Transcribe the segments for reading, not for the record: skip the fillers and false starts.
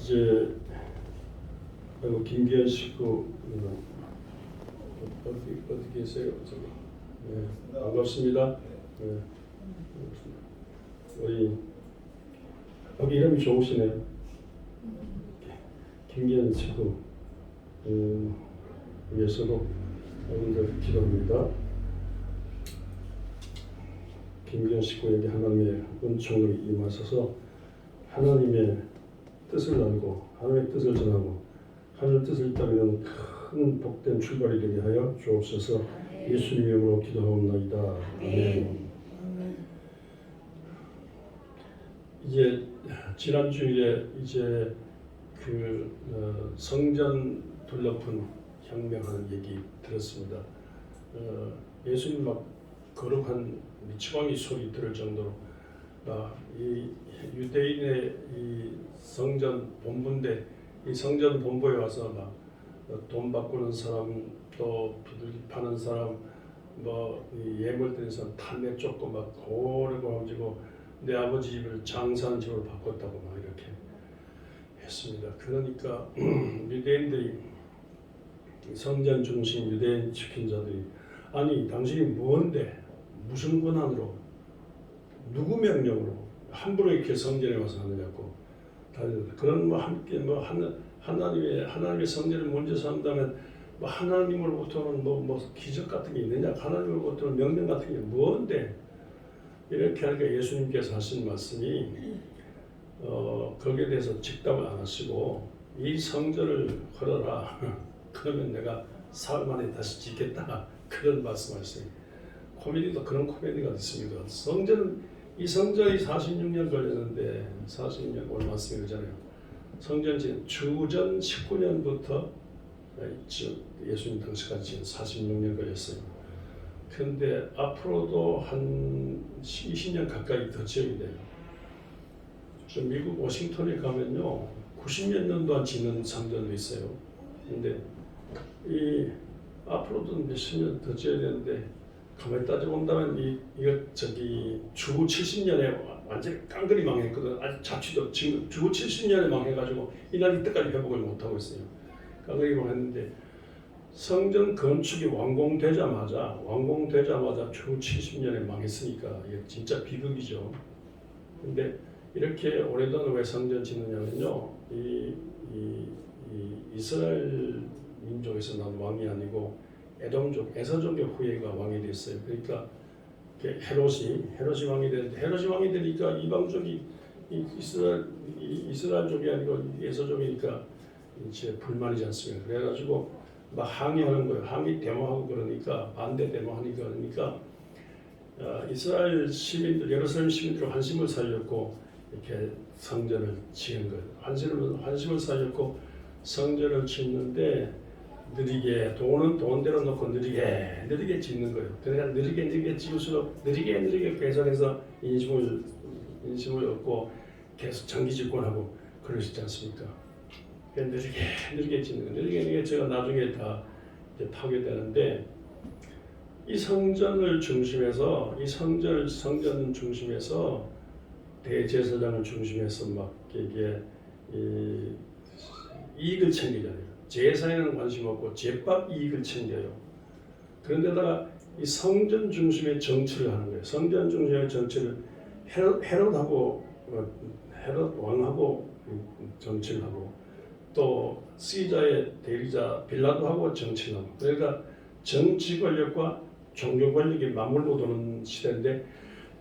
이제 김기현 씨고 어디 계세요? 네, 반갑습니다. 네, 우리 여기 이름이 좋으시네요. 김기현 씨고 위해서도 여러분들 기도합니다. 김기현 씨고에게 하나님의 은총을 임하셔서 하나님의 뜻을 알고 하나님의 뜻을 전하고 하나님의 뜻을 따르는 큰 복된 출발이 되게 하여 주옵소서. 예수님 이름으로 기도하옵나이다. 아멘. 이제 지난 주일에 이제 성전 둘러픈 혁명하는 얘기 들었습니다. 예수님 막 거룩한 미치광이 소리 들을 정도로 이 유대인의 이 성전 본부인데 이 성전 본부에 와서 막 돈 바꾸는 사람, 또 비둘기 파는 사람, 뭐 예물 드리는 사람 다 내쫓고 막 고르고 가지고 내 아버지 집을 장사하는 집으로 바꿨다고 막 이렇게 했습니다. 그러니까 유대인들이 성전 중심 유대인 지킨 자들이 아니 당신이 뭔데 무슨 권한으로 누구 명령으로 함부로 이렇게 성전에 와서 하느냐고 그런 뭐 함께 뭐 하나님의 성전을 먼저 삼다면 뭐 하나님으로부터는 뭐 기적 같은 게 있느냐 하나님으로부터는 명령 같은 게 뭔데 이렇게 하니까 예수님께서 하신 말씀이 거기에 대해서 직답을 안 하시고 이 성전을 헐어라 그러면 내가 사흘 만에 다시 짓겠다 그런 말씀하셨어요. 코미디도 그런 코미디가 있습니다. 이 성전이 46년 걸렸는데 46년 오늘 말씀이 그잖아요. 성전 지은 주전 19년부터 예수님 당시까지 46년 걸렸어요. 그런데 앞으로도 한 20년 가까이 더 지어야 돼요. 미국 워싱턴에 가면요 90몇 년 동안 짓는 성전도 있어요. 근데 이 앞으로도 몇십 년 더 지어야 되는데 가만히 따져본다면 이거 주 70년에 완전히 깡그리 망했거든. 아직 자취도 지금 주 70년에 망해가지고 이날 이때까지 회복을 못하고 있어요. 깡그리 망했는데 성전 건축이 완공되자마자 주 70년에 망했으니까 이게 진짜 비극이죠. 근데 이렇게 오래전에 왜 성전 짓느냐면요, 이 이스라엘 민족에서 난 왕이 아니고 에돔족, 에서족의 후예가 왕이 됐어요. 그러니까 헤롯이 왕이 되는데 헤롯이 왕이 되니까 이방족이 이스라엘족이 아니고 에서족이니까 이제 불만이지 않습니까? 그래가지고 막 항의하는 거예요. 항의 데모하고 그러니까 반대 데모하니까 그러니까 이스라엘 시민들, 예루살렘 시민들 환심을 살렸고 이렇게 성전을 지은 거예요. 환심을 살렸고 성전을 짓는데 느리게 돈은 돈대로 놓고 느리게 짓는 거예요. 그러니까 느리게 지을수록 느리게 계산해서 인심을 얻고 계속 장기 집권하고 그러시지 않습니까? 느리게 짓는 거예요. 느리게 제가 나중에 다 이제 파괴되는데 이 성전을 중심해서 성전 중심해서 대제사장을 중심해서 막 이게 이익을 챙기잖아요. 제사에는 관심 없고 제밥 이익을 챙겨요. 그런데다가 이 성전 중심의 정치를 하는 거예요. 성전 중심의 정치를 헤롯 왕하고 정치를 하고 또 시자의 대리자 빌라도하고 정치를 하고 그러니까 정치 권력과 종교 권력이 맞물고 도는 시대인데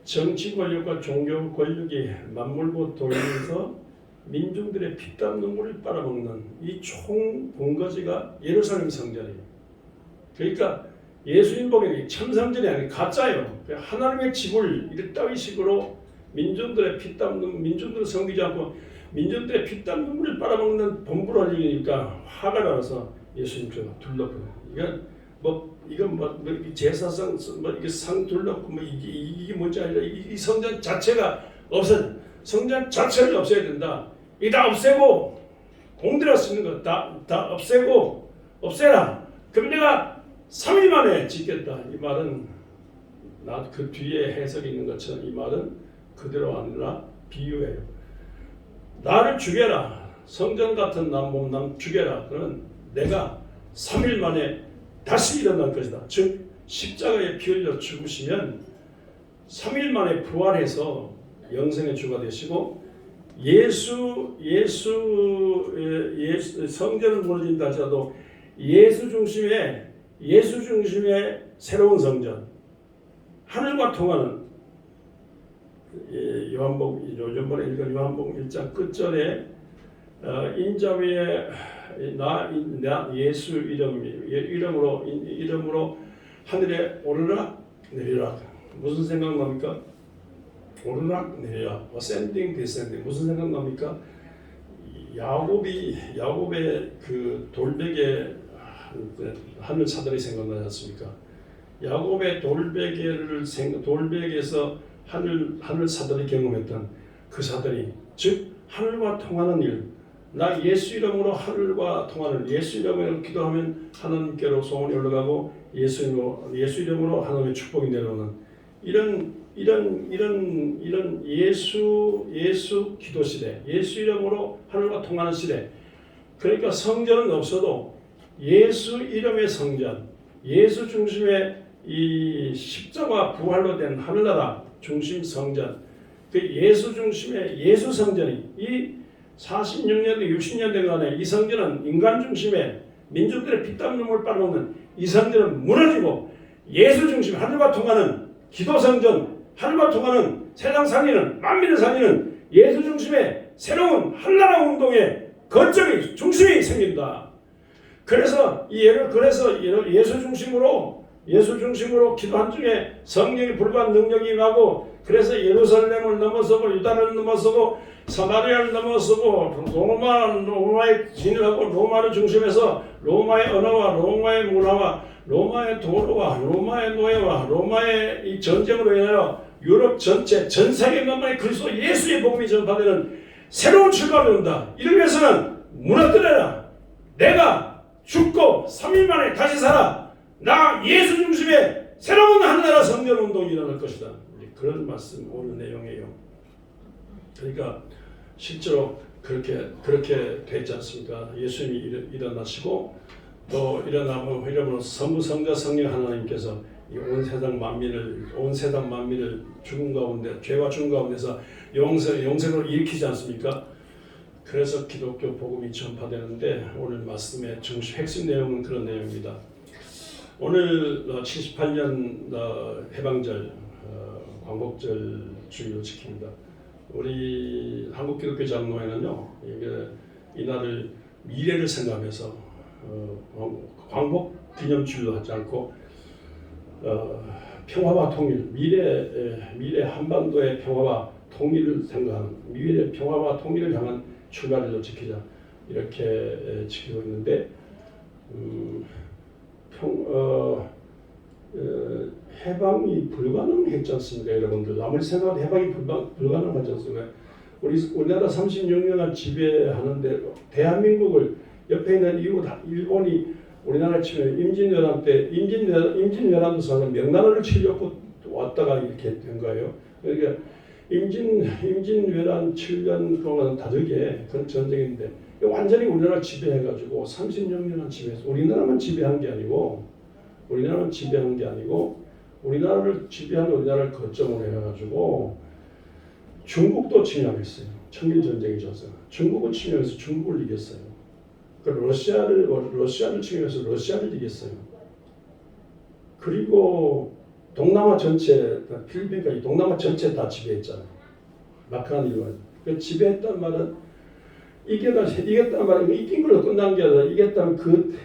정치 권력과 종교 권력이 맞물고 돌면서 민중들의 피땀 눈물을 빨아먹는 이 총 본거지가 예루살렘 성전이에요. 그러니까 예수님 보기에는 참성전이 아니라 가짜예요. 하나님의 집을 이따위 식으로 민중들의 민중들을 섬기지 않고 민중들의 피땀 눈물을 빨아먹는 본부로 알리니까 화가 나서 예수님께서 둘러보요. 이건 제사상 이게 상 둘러고 이게 뭔지 알죠? 이 성전 자체가 성전 자체를 없애야 된다. 이 다 없애고 공들여 쓰는 거 다 없애고 없애라. 그럼 내가 3일 만에 짓겠다. 이 말은 그 뒤에 해석이 있는 것처럼 이 말은 그대로 아니라 비유예요. 나를 죽여라. 성전 같은 몸 난 죽여라. 그러면 내가 3일 만에 다시 일어날 것이다. 즉 십자가에 피 흘려 죽으시면 3일 만에 부활해서 영생의 주가 되시고 예수 성전은 무너진다 하더라도 예수 중심의 새로운 성전, 하늘과 통하는 요번에 읽은 요한복음 1장 끝절에 인자 위에 나 예수 이름으로 하늘에 오르락 내리락. 무슨 생각납니까? 오르락 내리락. ascending, descending. 무슨 생각납니까? 야곱의 그 돌베개 하늘 사다리 생각나지 않습니까? 야곱의 돌베개에서 하늘 사다리 경험했던 그 사다리, 즉 하늘과 통하는 일. 나 예수 이름으로 하늘과 통하는, 예수 이름으로 기도하면 하나님께로 소원이 올라가고 예수 이름으로 하나님의 축복이 내려오는 이런 예수 기도 시대, 예수 이름으로 하늘과 통하는 시대. 그러니까 성전은 없어도 예수 이름의 성전, 예수 중심의 이 십자가 부활로 된 하늘나라 중심 성전, 그 예수 중심의 예수 성전이 이 46년대 60년대 간에 이 성전은 인간 중심의 민족들의 피땀 눈물 빨아먹는 이 성전은 무너지고 예수 중심 하늘과 통하는 기도 성전, 하늘과 통하는 세상 살리는 만민을 살리는 예수 중심의 새로운 한나라 운동의 거점이 중심이 생긴다. 그래서 예수 중심으로 기도한 중에 성령이 불과 능력이 임하고, 그래서 예루살렘을 넘어서고 유다를 넘어서고 사마리아를 넘어서고 로마에 진입하고 로마를 중심해서 로마의 언어와 로마의 문화와 로마의 도로와 로마의 노예와 로마의 이 전쟁으로 인하여 유럽 전체 전 세계 만방에 그리스도 예수의 복음이 전파되는 새로운 출발을 온다. 이를 위해서는 무너뜨려라. 내가 죽고 3일 만에 다시 살아. 나 예수 중심의 새로운 하늘나라 성전 운동이 일어날 것이다. 그런 말씀 오늘 내용이에요. 그러니까 실제로 그렇게 됐지 않습니까? 예수님이 일어나시고 또 일어나고 이러므로 성부 성자 성령 하나님께서 이 온 세상 만민을 죽음 가운데 죄와 죽음 가운데서 영생으로 일으키지 않습니까? 그래서 기독교 복음이 전파되는데 오늘 말씀의 핵심 내용은 그런 내용입니다. 오늘 78년 해방절 광복절 주일을 지킵니다. 우리 한국 기독교 장로회는요, 이날을 미래를 생각하면서 광복 기념주일로 하지 않고 평화와 통일, 미래 한반도의 평화와 통일을 생각하는 미래 평화와 통일을 향한 출발일로 지키자 이렇게 지키고 있는데 해방이 불가능했지 않습니까, 여러분들? 아무리 생각해도 해방이 불가능하지 않습니까? 우리나라 36년간 지배하는데 대한민국을 옆에 있는 일본이 우리나라 치면 임진왜란도 사실 명나라를 치려고 왔다가 이렇게 된 거예요. 그러니까 임진왜란 7년 동안 다르게 그런 전쟁인데 완전히 우리나라를 지배해가지고 36년간 지배해서 우리나라를 지배한 게 아니고 우리나라를 지배한 우리나라를 거점으로 해가지고 중국도 침략했어요. 청일전쟁이져서 중국을 침략해서 중국을 이겼어요. 러시아를 침략해서 러시아를 이겼어요. 그리고 동남아 전체, 필리핀까지 동남아 전체 다 지배했잖아요. 막강한 일만. 그 지배했단 말은 이겼단 말은 이긴 걸로 끝난 게 아니라 이겼다면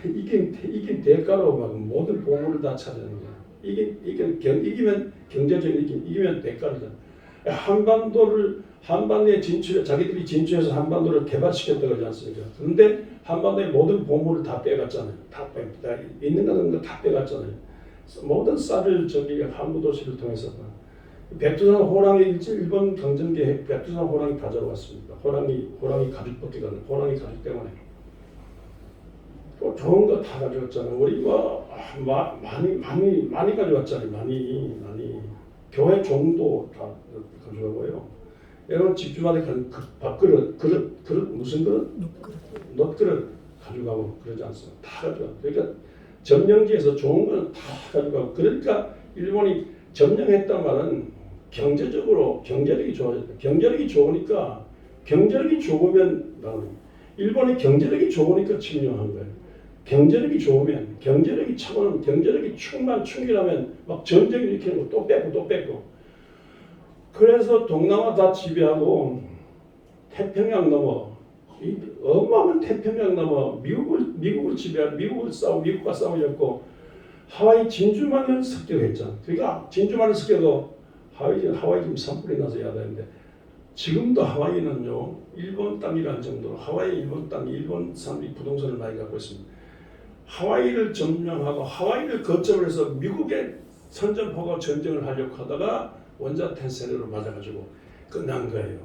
이긴 대가로 막 모든 보물을 다 찾아내는 거야. 이기면 경제적인 이기면 대가로잖아. 한반도에 자기들이 진출해서 한반도를 개발시켰다고 그러지 않습니까? 그런데 한반도의 모든 보물을 다 빼갔잖아요. 있는 거 다 빼갔잖아요. 모든 쌀을 항구 도시를 통해서 백두산 호랑이 일본 강점기에 백두산 호랑이 다 잡아왔습니다. 호랑이 가죽밖에 안 돼. 호랑이 가죽 때문에 또 좋은 거 다 가져왔잖아요. 우리 많이 가져왔잖아요. 많이 교회 종도 다 가져가고요. 여러분 집주마다 그 밥그릇, 그릇 무슨 그릇? 놋그릇 가져가고 그러지 않습니다. 다 가져가고. 그러니까 점령지에서 좋은 거는 다 가져가고. 그러니까 일본이 점령했단 말은 경제적으로 경제력이 좋아졌다. 경제력이 좋으니까 경제력이 좋으면 일본이 경제력이 좋으니까 침략한 거예요. 경제력이 좋으면 경제력이 차고는 경제력이 충분하면 막 전쟁 일으키는 거 또 뺏고 또 뺏고. 그래서 동남아 다 지배하고 태평양 넘어 이 어마어마한 태평양 넘어 미국을 지배하고 미국과 싸우였고 하와이 진주만을 습격했잖아. 그러니까 진주만을 습격하고 하와이 지금 산불이 나서 해야 되는데 지금도 하와이는요 일본 땅이라는 정도로 하와이 일본 땅이 일본 사람들이 부동산을 많이 갖고 있습니다. 하와이를 점령하고 하와이를 거점으로 해서 미국의 선전포고 전쟁을 하려고 하다가 원자탄 세례로 맞아가지고 끝난 거예요.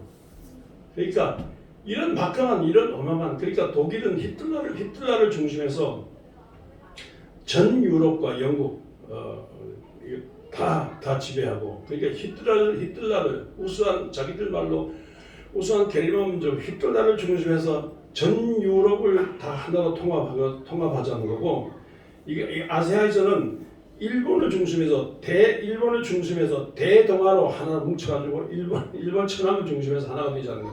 그러니까 이런 막강한 이런 어마어마한 그러니까 독일은 히틀러를 중심해서 전 유럽과 영국 다 지배하고 그러니까 히틀러를 우수한 자기들 말로 우수한 게리만족 히틀러를 중심해서 전 유럽을 다 하나로 통합하자는 거고 이게 아시아에서는 일본을 중심해서 대동아로 하나 뭉쳐가지고 일본 천황을 중심해서 하나가 되자는 거.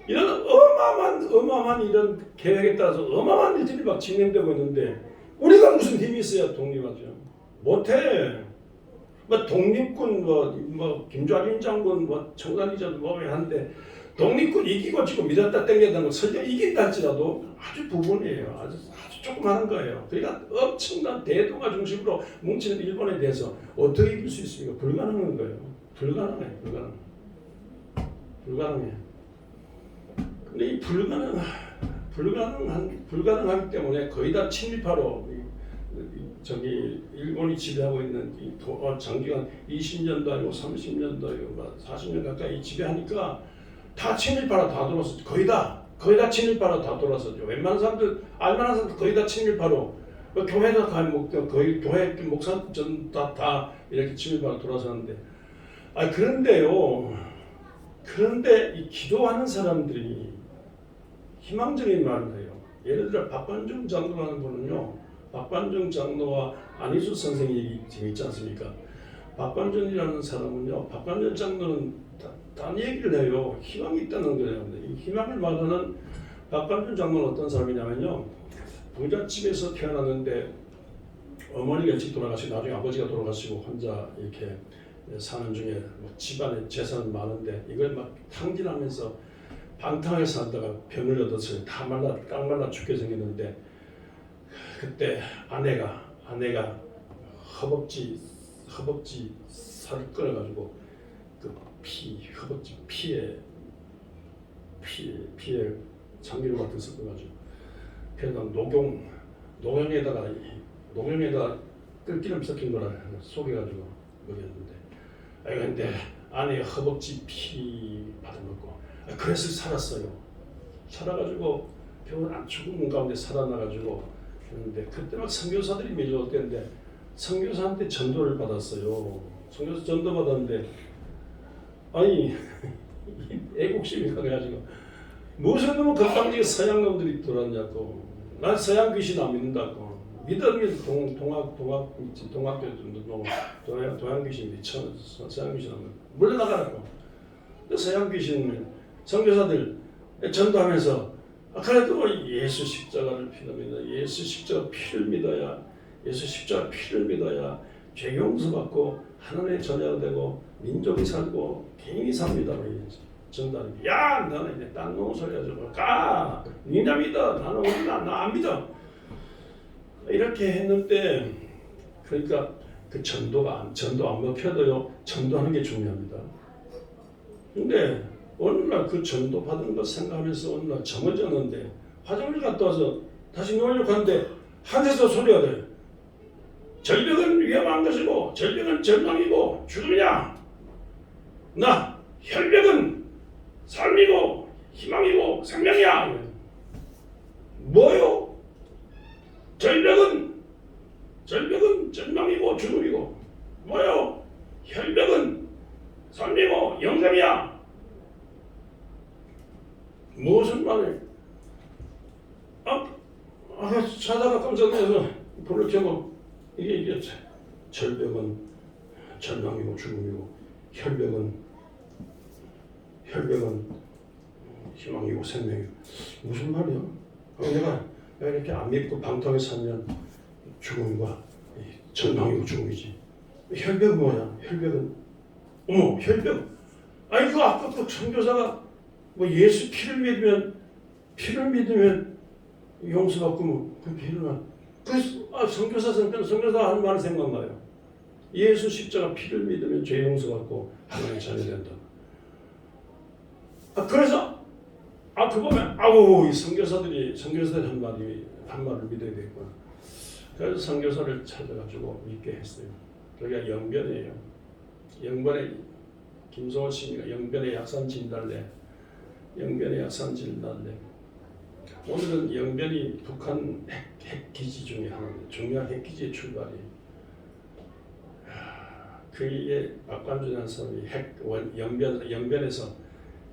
이런 어마어마한 이런 계획에 따라서 어마어마한 일들이 막 진행되고 있는데 우리가 무슨 힘이 있어야 독립하죠? 못해. 뭐 독립군 뭐 김좌진 장군 뭐 청산이전 뭐 하는데 독립군 이기고 지금 미랬다 땡겼다는 건 설령 이긴다 할지라도 아주 부분이에요. 아주 조그마한 거예요. 그러니까 엄청난 대동아 중심으로 뭉치는 일본에 대해서 어떻게 이길 수 있습니까? 불가능한 거예요. 불가능해. 근데 이 불가능하기 때문에 거의 다 친일파로 일본이 지배하고 있는 장기간 20년도 아니고 30년도 아니고 40년 가까이 지배하니까 다 친일파로 다 돌아서 거의 다 친일파로 다 돌아서죠. 웬만한 사람들 알만한 사람들 거의 다 친일파로 교회도 거의 교회 목사전 다 이렇게 친일파로 돌아서는데 그런데 이 기도하는 사람들이 희망적인 말을 해요. 예를 들어 박관중 장로라는 분은요. 박관중 장로와 안희수 선생의 얘기 재밌지 않습니까? 박관중이라는 사람은요. 박관중 장로는 딴 얘기를 해요. 희망이 있다는 거예요. 이 희망을 말하는 박관중 장로는 어떤 사람이냐면요. 부잣집에서 태어났는데 어머니가 일찍 돌아가시고 나중에 아버지가 돌아가시고 혼자 이렇게 사는 중에 집안에 재산 많은데 이걸 막 탕진하면서 방탕을 살다가 병을 얻었어요. 다 깡말라 죽게 생겼는데 그때 아내가 허벅지 살을 끌어가지고 허벅지 피에 참기름 같은 거 섞어가지고 그래서 녹용에다가 끓기름 섞인 거라 속여가지고 먹였는데 근데 아내 허벅지 피 받아먹고 그래서 살았어요. 살아가지고 병을 안 죽은 가운데 살아나가지고 했는데 그때 막 선교사들이 밀려올 때인데 선교사한테 전도를 받았어요. 선교사 전도 받았는데 애국심이 가가지고 무슨 놈은 건방지게 서양 놈들이 들어왔냐고. 난 서양 귀신 안 믿는다고. 믿으면 동양 귀신이 서양 귀신 하면 물러나가라고. 서양 귀신 선교사들 전도하면서 그래도 예수 십자가를 믿습니다. 예수 십자가 피를 믿어야 죄 용서받고 하나님의 자녀가 되고 민족이 살고 개인이 삽니다. 전도하는 야 너는 이제 딴 놈 소리 하지 가 니나 믿어 나는 나 안 믿어 이렇게 했는데 그러니까 그 전도 안 먹혀도요 전도하는 게 중요합니다. 근데 어느 날 그 전도 받은 거 생각하면서 어느 날 잠을 잤는데 화장실 갔다 와서 다시 누우려고 하는데 하늘에서 소리가 돼. 절벽은 위험한 것이고 절벽은 절망이고 죽음이냐. 나 혈벽은 삶이고 희망이고 생명이야. 뭐요? 절벽은 절망이고 죽음이고 뭐요? 혈벽은 삶이고 영생이야. 무슨 말이에요? 자다가 깜짝 놀라서 불을 켜고 이게 절벽은 절망이고 죽음이고 혈벽은 희망이고 생명이고 무슨 말이야? 내가 이렇게 안 믿고 방탕하게 살면 죽음과 절망이고 죽음이지. 혈벽은 뭐야? 혈벽은 혈벽. 아니 그 아까 그 선교사가 뭐 예수 피를 믿으면 용서받고 그 피를만 선교사 하는 말을 생각나요. 예수 십자가 피를 믿으면 죄 용서받고 하나님의 자녀 된다. 그래서 그 보면 이 선교사들이 한 말을 믿어야 되겠구나. 그래서 선교사를 찾아가지고 믿게 했어요. 그게 영변이에요. 영변에 김성호 씨가 영변의 약산 진달래. 오늘은 영변이 북한 핵기지 중에 하나입니다. 중요한 핵기지의 출발이. 그게 박관준이라는 사람이 영변에서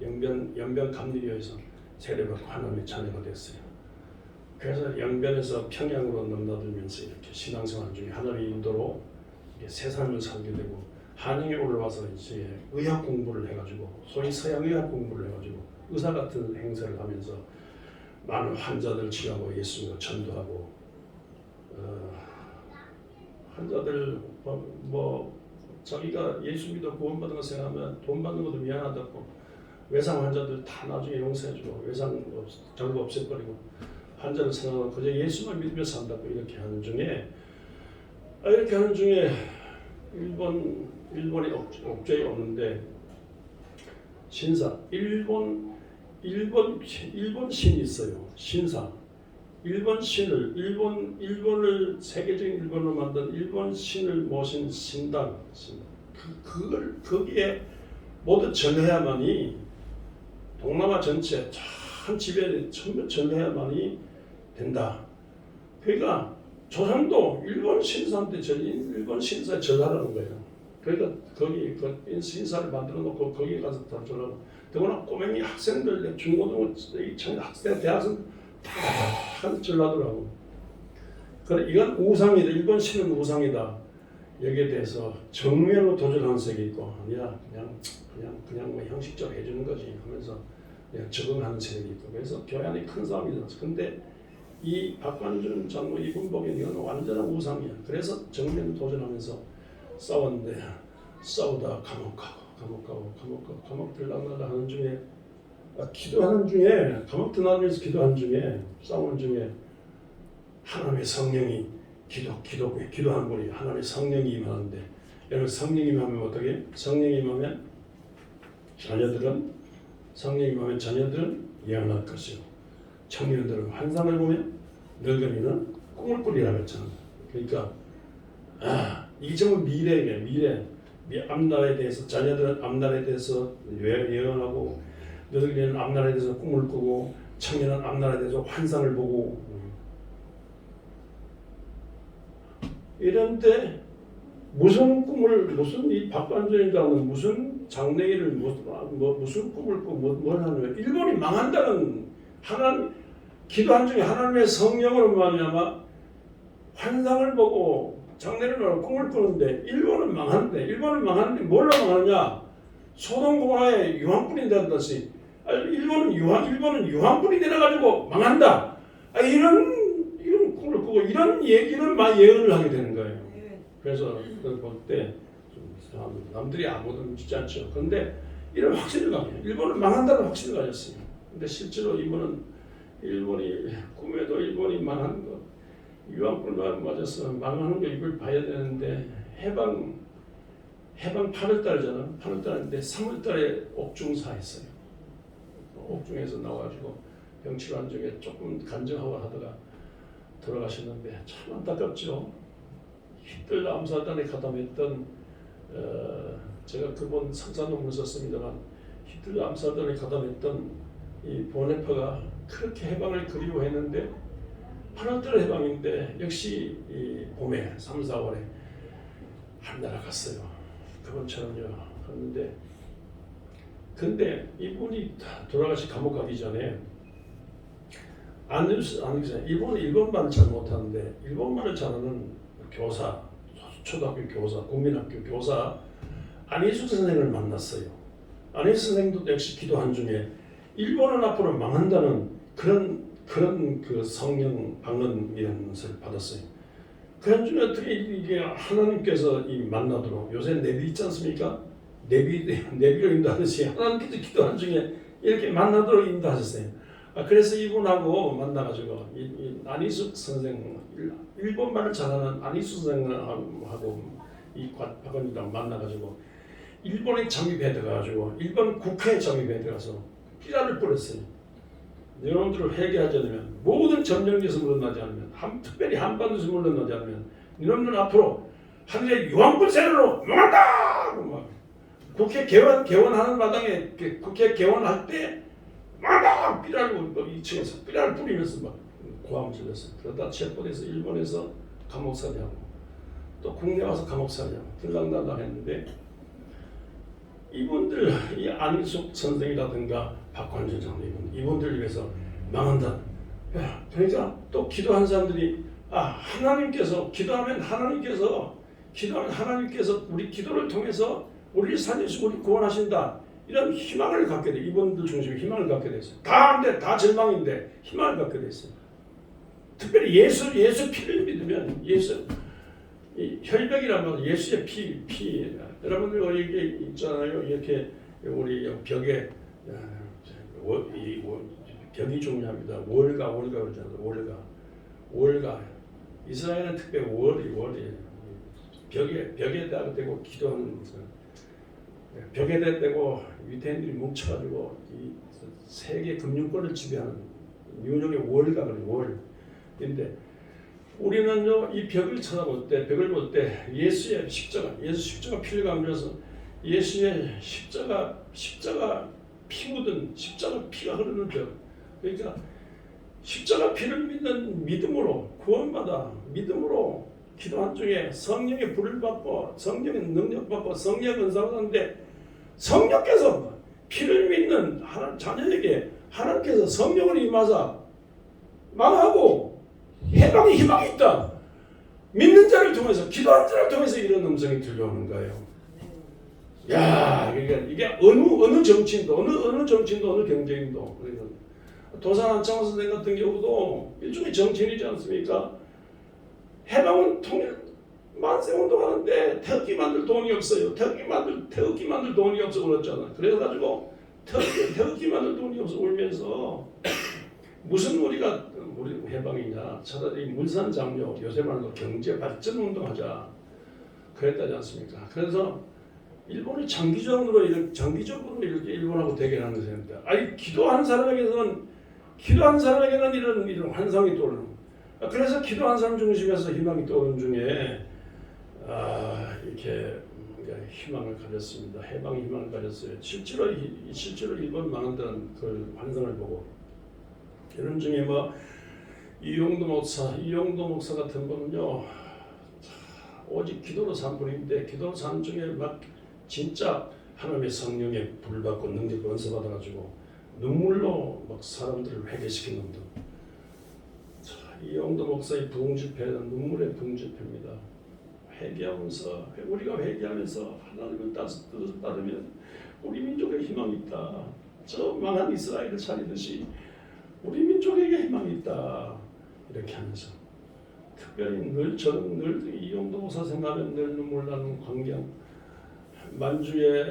영변 감리교에서 세례받고 하나님의 자녀가 됐어요. 그래서 영변에서 평양으로 넘나들면서 이렇게 신앙생활 중에 하나님의 인도로 새 삶을 살게 되고 한양에 올라와서 이제 의학 공부를 해가지고 소위 서양 의학 공부를 해가지고 의사 같은 행세를 하면서 많은 환자들 치료하고 예수님을 전도하고 환자들 자기가 예수 믿어 구원받은 거 생각하면 돈 받는 것도 미안하다고 외상 환자들 다 나중에 용서해주고 외상 전부 없애버리고 환자를 생각하고 그저 예수만 믿으며 산다고 이렇게 하는 중에 일본이 옥죄에 오는데 신사 일본 신이 있어요. 신사 일본을 세계적인 일본으로 만든 일본 신을 모신 신당 그걸 거기에 모두 전해야만이 동남아 전체 한 집에 전해야만이 된다. 그러니까 조상도 일본 신사한테 일본 신사에 전하라는 거예요. 그러니까 거기 그 신사를 만들어 놓고 거기 가서 다 전하고 더구나 꼬맹이 학생들 중고등부 학생 대학생 다 전하더라고. 그래 이건 우상이다. 일본 신은 우상이다. 여기에 대해서 정면으로 도전하는 색이 있고 아니야 그냥 뭐 형식적으로 해주는 거지 하면서 그냥 적응하는 색이 있고 그래서 교회 안에 큰 싸움이 일어났어. 근데 이 박관준 장로 이분복이 이건 완전한 우상이야. 그래서 정면 도전하면서 싸웠는데 싸우다 감옥 들어가다 하는 중에 기도하는 중에 감옥 들어가면서 기도하는 중에 싸우는 중에 하나님의 성령이 기도하는 분이 하나님의 성령이 임하는데 여러분 성령이 임하면 어떻게? 성령이 임하면 자녀들은 예언할 것이요 청년들은 환상을 보면 늙은이는 꿈을 꾸리라 했잖아. 그러니까 이게 정말 미래 앞날에 대해서 자녀들은 앞날에 대해서 예언하고 늙은이는 앞날에 대해서 꿈을 꾸고 청년은 앞날에 대해서 환상을 보고 이런데 무슨 이 박관준이라는 무슨 장래일을 무슨 꿈을 꾸고 뭘 하는 거야? 일본이 망한다는 하나님 기도한 중에 하나님의 성령으로 말미암아 환상을 보고 장래를 보고 꿈을 꾸는데 일본은 망하는데 뭘로 망하느냐? 소돔 고모라의 유황불이 된다듯이 일본은 유황불이 되어가지고 망한다. 이런 꿈을 꾸고 이런 예언을 하게 되는 거예요. 그래서 그걸 볼 때 남들이 아무도 믿지 않죠. 그런데 이런 확신을 가져요. 일본은 망한다는 확신을 가졌어요. 근데 실제로 일본이 꿈에도 일본이 망하는 거 유황불만 맞아서 망하는 거 이걸 봐야 되는데 해방 8월달이잖아. 8월달인데 3월달에 옥중사했어요. 옥중에서 나와가지고 병치료 중에 조금 간증하고 하다가 돌아가셨는데 참 안타깝죠. 히틀러 암살단에 가담했던 제가 그분 석사 논문을 썼습니다만 히틀러 암살단에 가담했던 이 보네파가 그렇게 해방을 그리워했는데 8월달 해방인데 역시 이 봄에 3, 4월에 한나라 갔어요. 그분처럼요. 갔는데 근데 이분이 돌아가시 감옥 가기 전에 이분은 일본말을 잘 못하는데 일본말을 잘하는 교사, 초등학교 교사, 국민학교 교사 안희숙 선생을 만났어요. 안희숙 선생도 역시 기도한 중에 일본은 앞으로 망한다는 그런 그 성령 방언이라는 것을 받았어요. 그런 중에 어떻게 이게 하나님께서 이 만나도록 요새 내비 있지 않습니까? 내비로 인도하듯이 하나님께서 기도한 중에 이렇게 만나도록 인도하셨어요. 그래서 이분하고 만나가지고 이 안희숙 선생 일본말을 잘하는 안희숙 선생하고 이 박원이랑 만나가지고 일본에 잠입해 들어가지고 일본 국회에 잠입해 들어가서 피라를 뿌렸어요. 여러분들을 회개하지 않으면 모든 점령에서 물러나지 않으면 특별히 한반도에서 물러나지 않으면 여러분들은 앞으로 하늘의 유황불새로 망한다! 막 국회 개원하는 마당에 국회 개원할 때 막 삐라를 2층에서 삐라를 뿌리면서 막 고함을 질렀어요. 그러다 체포돼서 일본에서 감옥살이하고 또 국내 와서 감옥살이하고 들락날락했는데 이분들 이 안희숙 선생이라든가 박관준 장로님 이분들 위해서 망한다. 그러니까 또 기도한 사람들이 하나님께서 기도하면 하나님께서 우리 기도를 통해서 우리를 살리시고 우리 구원하신다. 이런 희망을 갖게 돼. 이분들 중심에 희망을 갖게 됐어요. 다 안 돼. 다 절망인데 희망을 갖게 됐어요. 특별히 예수 피를 믿으면 이 혈벽이라면 예수의 피 여러분들 이게 있잖아요. 이렇게 우리 벽에 벽이 중요합니다. 월가 그러잖아요. 월가 이스라엘은 특별히 월이 벽에다 대고 기도하는 것은 벽에다 대고 유대인들이 뭉쳐가지고 이 세계 금융권을 지배하는 뉴욕의 월가 그래요. 월. 근데 우리는요 이 벽을 쳐다볼 때 벽을 볼 때 예수 십자가 피를 감면서 예수의 십자가 피 묻은 십자가 피가 흐르는 벽. 그러니까 십자가 피를 믿는 믿음으로 구원받아 믿음으로 기도한 중에 성령의 불을 받고 성령의 능력 받고 성령 은사 받았는데 성령께서 피를 믿는 자녀에게 하나님께서 성령을 임하사 망하고 해방의 희망이 있다. 믿는 자를 통해서 기도한 자를 통해서 이런 음성이 들려오는 거예요. 야, 이게 어느 정치인도 어느 경제인도 그러니까 도산 안창호 선생 같은 경우도 일종의 정치인이지 않습니까? 해방은 통일 만세운동하는데 태극기 만들 돈이 없어요. 태극기 만들 돈이 없어 그랬잖아. 그래가지고 태극기 만들 돈이 없어 울면서 무슨 우리 해방이냐? 차라리 물산 장려 요새 말로 경제 발전 운동하자 그랬다지 않습니까? 그래서 일본이 장기적으로 이렇게 일본하고 대결하는 것입니다. 아니 기도한 사람에게는 이런 환상이 떠오르는. 그래서 기도한 사람 중심에서 희망이 떠오르는 중에 이렇게 희망을 가졌습니다. 해방의 희망을 가졌어요. 실제로 일본 망한다는 그 환상을 보고 이런 중에 이용도 목사 같은 분은요 오직 기도로 산 분인데 기도로 산 중에 진짜 하나님의 성령의 불 받고 능력 은사 받아가지고 눈물로 사람들을 회개시킨 놈들. 이용도 목사의 부흥집회는 눈물의 부흥집회입니다. 우리가 회개하면서 하나님의 뜻을 따르면 우리 민족에 희망이 있다. 저 망한 이스라엘을 살리듯이 우리 민족에게 희망이 있다. 이렇게 하면서 특별히 저는 늘 이용도 목사 생각하면 늘 눈물 나는 광경. 만주에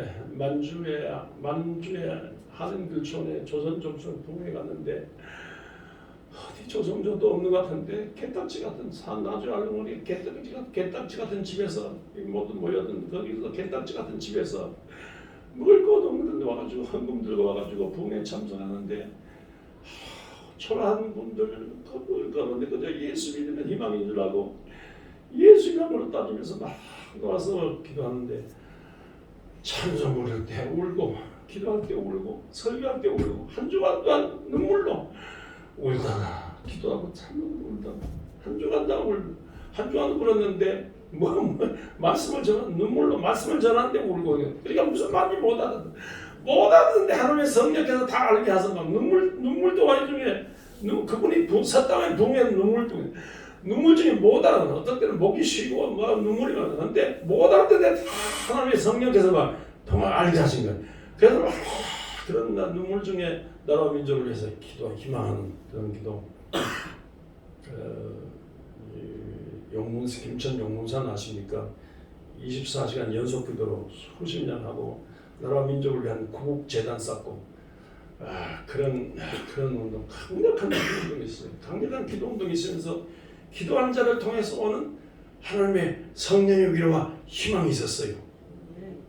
하는 글촌에 조선종촌 부흥회 갔는데 어디 조선조도 없는 것 같은데 개딱지 같은 나주 알롱이 개딱지 같은 집에서 모두 모여든 거기서 개딱지 같은 집에서 먹을 것 없는 데 와가지고 헌금 들고 와가지고 부흥회 참석하는데 초라한 분들 먹을 것 없는데 그저 예수 믿으면 희망인 줄 알고 예수 이름으로 따지면서 막 와서 기도하는데 찬송 부를 때 울고 기도할 때 울고 설교할 때 울고 한 주간 동안 눈물로 울다가 기도하고 찬송 울다가 한 주간 동안 한 주간 울었는데 말씀을 전한 눈물로 말씀을 전하는데 울고 그러니까 무슨 말인지 못 못 알았는데 하나님의 성령께서 다 알게 하셔서 막 눈물도 와중에 그분이 사탕에 붕에 눈물 중에 못 알아는 어떤 때는 목이 쉬고 막 눈물이 나는데 못 알았는데 다 하나님의 성령께서 막 정말 알게 하신 거예요. 그래서 막 그런 눈물 중에 나라와 민족을 위해서 기도 희망하는 그런 기도. 김천 용문산 아십니까? 24시간 연속 기도로 수십 년 하고 나라와 민족을 위한 구국 재단 쌓고 그런 운동, 강력한 기도 운동이 있어요. 강력한 기도 운동이 있으면서 기도한 자를 통해서 오는 하나님의 성령의 위로와 희망이 있었어요.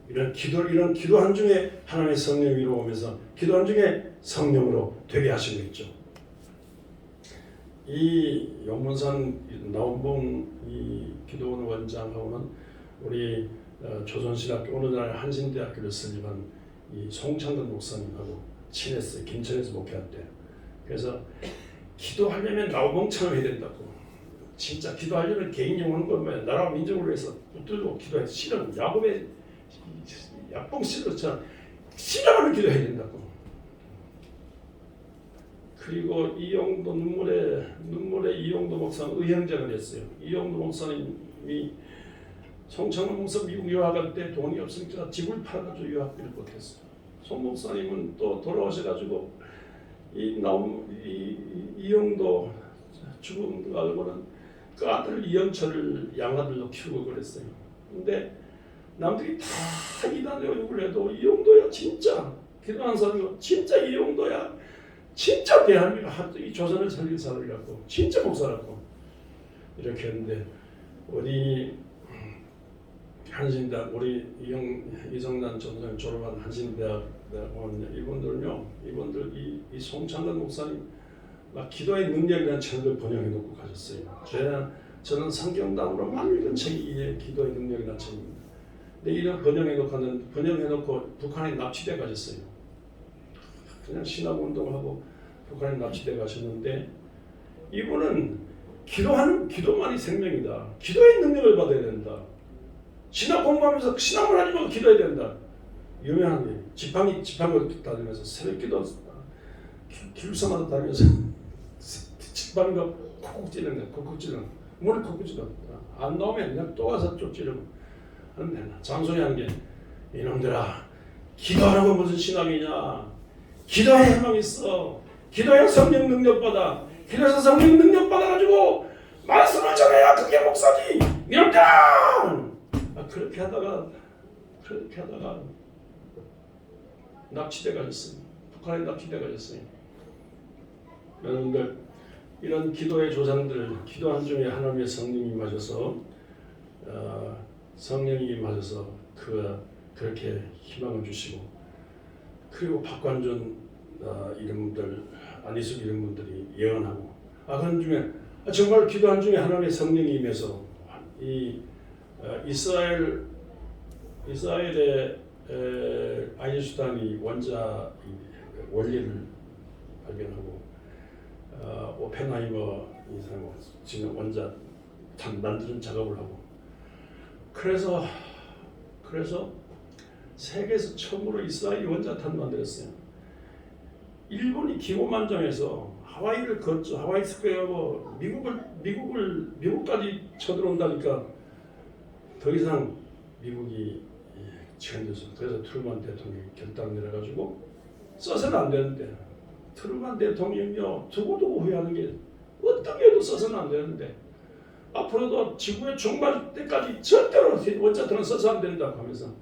이런 기도한 중에 하나님의 성령의 위로 오면서 기도한 중에 성령으로 되게 하시고 있죠. 이 용문산 나온봉 이 기도원 원장하고는 우리 조선신학교 오늘날 한신대학교를 설립한 이 송창근 목사님하고 친했어요. 김천에서 목회할 때. 그래서 기도하려면 나온봉처럼 해야 된다고. 진짜 기도하려면 개인 영혼 걸면 나라와 민족을 위해서 붙들고 기도해야 실은 야곱의 약봉씨로처럼 실험하는 기도해야 된다고. 그리고 이용도 눈물의 이용도 목사는 의형제가 됐어요. 이용도 목사님이 송창근 목사 미국 유학할 때 돈이 없으니까 집을 팔아가지고 유학비를 못했어요. 송 목사님은 또 돌아오셔가지고 이용도 죽은 거 알고는 그 아들 이영철을 양아들로 키우고 그랬어요. 근데 남들이 다 이단의 욕을 해도 이용도야 진짜 기도하는 사람이고 진짜 이용도야 진짜 대한민국 이 조선을 살린 사람이라고 진짜 목사라고 이렇게 했는데 우리 한신대학 우리 이성난 전사님 졸업한 한신대학 이분들 이 송창근 목사님 막 기도의 능력이라는 책을 번역해 놓고 가셨어요. 저는 성경당으로 많이 읽은 책이 이 기도의 능력이라는 책입니다. 근데 이런 번역해 놓고 북한에 납치돼 가셨어요. 그냥 신학운동을 하고 북한에 납치돼 가셨는데 이분은 기도만이 생명이다. 기도의 능력을 받아야 된다. 신학 공부하면서 신학을 하지 말고 기도해야 된다. 유명한 게 지팡이 다니면서 새벽기도 기숙사마다 다니면서 지팡이가 콕콕 찌르는 거야. 콕콕 찌르는 거야. 머리 콕콕 찌르는 거야. 안 나오면 그냥 또 가서 또 찌르고 하면 장소리 하는 게 이놈들아 기도하라고 무슨 신학이냐. 기도에 희망이 있어. 기도에 성령 능력 받아. 기도해서 성령 능력 받아가지고 말씀을 전해야 그게 목사지. 이놈들아 그렇게 하다가 납치돼 가셨어요. 북한에 납치돼 가셨어요. 여러분들 이런 기도의 조상들 기도한 중에 하나님의 성령이 임하셔서 그렇게 희망을 주시고 그리고 박관준 이런 분들 안희숙 이런 분들이 예언하고 그런 중에 정말 기도한 중에 하나님의 성령이 임해서 이 이스라엘의 아인슈타인이 원리를 발견하고 오펜하이머 이 사람 지금 원자 만드는 작업을 하고 그래서 세계에서 처음으로 이스라엘이 원자탄 만들었어요. 일본이 기고만장해서 하와이를 걷죠. 하와이 스퀘어하고 미국까지 쳐들어온다니까 더 이상 미국이 지연돼서 그래서 트루만 대통령이 결단을 내려가지고 써서는 안 되는데 트루만 대통령이요 두고두고 후회하는 게 어떻게 해도 써서는 안 되는데 앞으로도 지구의 종말 때까지 절대로 원자탄은 써서 안 된다고 하면서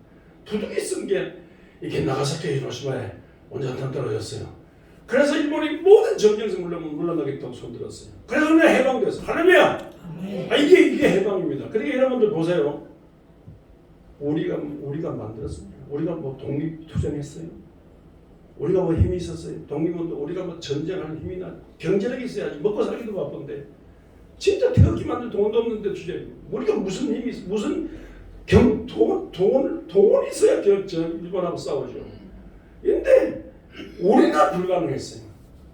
두둑이 쓴 게 이게 나가사키 히로시마에 원자탄 떨어졌어요. 그래서 일본이 모든 전쟁에서 물러나겠다고 손들었어요. 그래서 우리가 해방됐어. 할렐루야! 이게 해방입니다. 그러니까 여러분들 보세요. 우리가 만들었습니다. 우리가 뭐 독립투쟁했어요. 우리가 뭐 힘이 있었어요. 독립운동 우리가 뭐 전쟁하는 힘이나 경제력이 있어야지 먹고 살기도 바쁜데 진짜 태극기 만들 돈도 없는데 주제 우리가 무슨 힘이 무슨 돈이 있어야 일본하고 싸우죠. 근데 우리는 불가능했어요.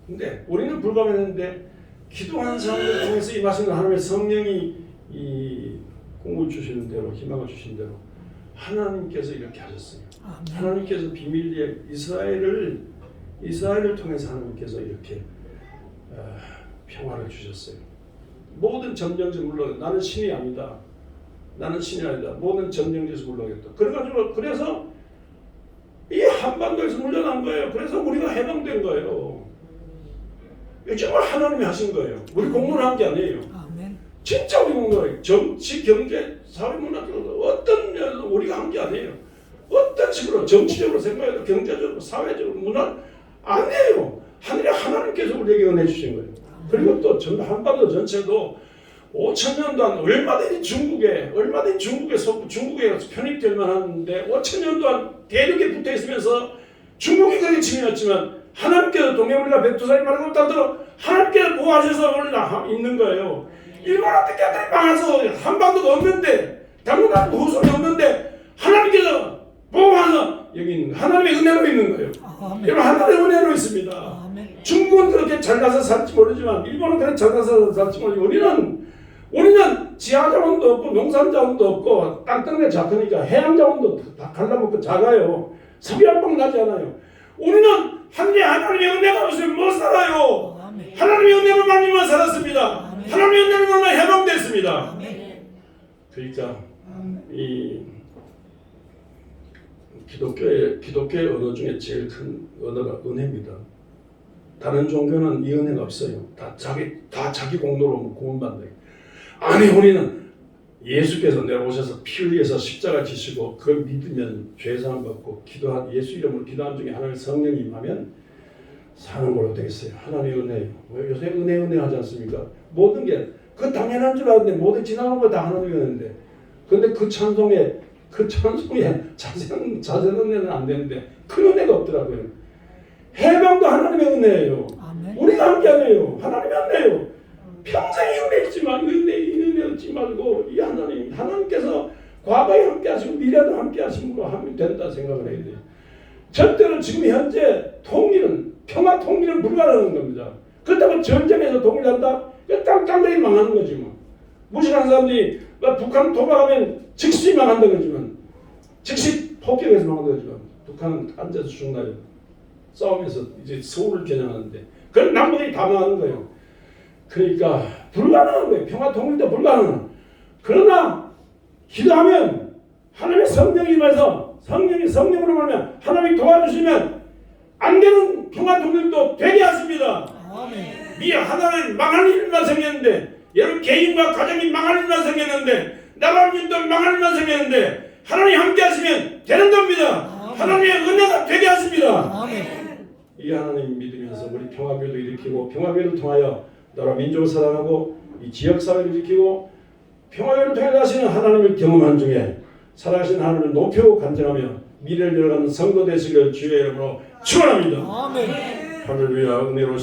근데 우리는 불가능했는데 기도하는 사람들 통해서 임하시는 하나님의 성령이 이 꿈을 주시는 대로 희망을 주시는 대로 하나님께서 이렇게 하셨어요. 아멘. 하나님께서 비밀리에 이스라엘을 통해서 하나님께서 이렇게 평화를 주셨어요. 모든 점령지 물러가겠다. 나는 신이 아니다. 나는 신이 아니다. 모든 점령지에서 물러가겠다. 그래서 이 한반도에서 물러난 거예요. 그래서 우리가 해방된 거예요. 이거 정말 하나님이 하신 거예요. 우리 공무원 한 게 아니에요. 아멘. 진짜 우리 공무원 정치, 경제, 사회, 문화적으로 어떤 우리가 한 게 아니에요. 어떤 식으로 정치적으로 생각해도 경제적으로, 사회적으로, 문화 아니에요. 하나님께서 우리에게 은혜 주신 거예요. 그리고 또 한반도 전체도 5,000년 동안 얼마든지 중국에 편입될 만한데 5,000년 동안 대륙에 붙어 있으면서 중국이 그렇게 침해했지만 하나님께서 동해물과 백두산이 말고 따들어 하나님께서 보호하셔서 올라 있는 거예요. 일본한테 깨달이 망해서 한반도가 없는데 당분간 후손이 없는데 하나님께서 보호하셔서 여기 있는 하나님의 은혜로 있는 거예요. 여러분 하나님의 은혜로 있습니다. 아멘. 중국은 그렇게 잘 가서 살지 모르지만 일본은 그렇게 잘 가서 살지 모르지만 우리는 지하자원도 없고 농산자원도 없고 땅덩이가 작으니까 해양자원도 다 갈라먹고 작아요. 섭이한방 나지 않아요. 우리는 하나님의 은혜가 없으면 못 살아요. 아멘. 하나님의 은혜로 만나면 살았습니다. 아멘. 하나님의 은혜로 만나 해방됐습니다. 아멘. 그러니까 이 기독교의 언어 중에 제일 큰 언어가 은혜입니다. 다른 종교는 이 은혜가 없어요. 다 자기 공로로 구원받는. 아니 우리는 예수께서 내려오셔서 피 흘려서 십자가 지시고 그걸 믿으면 죄사함 받고 예수 이름으로 기도한 중에 하나님의 성령이 임하면 사는 걸로 되어 있어요. 하나님의 은혜예요. 왜 요새 은혜 하지 않습니까? 모든 게 그 당연한 줄 알았는데 모든 지나간 거 다 하나님의 은혜인데 근데 그 찬송에 자세한 은혜는 안 되는데 큰 은혜가 없더라고요. 해방도 하나님의 은혜예요. 아멘. 우리가 함께 하네요. 하나님의 은혜예요. 평생 이 은혜 잊지 말고 이 은혜 잊지 말고 이 하나님께서 과거에 함께 하시고 미래도 함께 하심으로 하면 된다 생각을 해야 돼요. 절대로 지금 현재 평화 통일은 불가능한 겁니다. 그렇다고 전쟁에서 통일한다? 땅덩이 망하는 거지 뭐. 무식한 사람들이 북한 도박하면 즉시 망한다 그러지만 즉시 폭격해서 망한다 그러지만 북한은 앉아서 죽나요? 싸우면서 이제 서울을 겨냥하는데 그런 남북이 다 망하는 거예요. 그러니까 불가능한 거예요. 평화 통일도 불가능한. 그러나 기도하면 하나님의 성령이 임해서 성령으로 말하면 하나님이 도와주시면 안 되는 평화 통일도 되게 하십니다. 아멘. 하나는 망할 일만 생겼는데 여러분 개인과 가정이 망할 일만 생겼는데 나라민도 망할 일만 생겼는데 하나님 함께 하시면 되는 겁니다. 아멘. 하나님의 은혜가 되게 하십니다. 아멘. 이 하나님 믿으면서 우리 평화교도 일으키고 평화교를 통하여 나라 민족을 사랑하고 이 지역사회를 일으키고 평화교를 통해 하시는 하나님을 경험한 중에 살아가신 하나님을 높이고 간증하며 미래를 열어가는 성도 되시길 주의 이름으로 축원합니다. 아멘. 할렐루야. 은혜로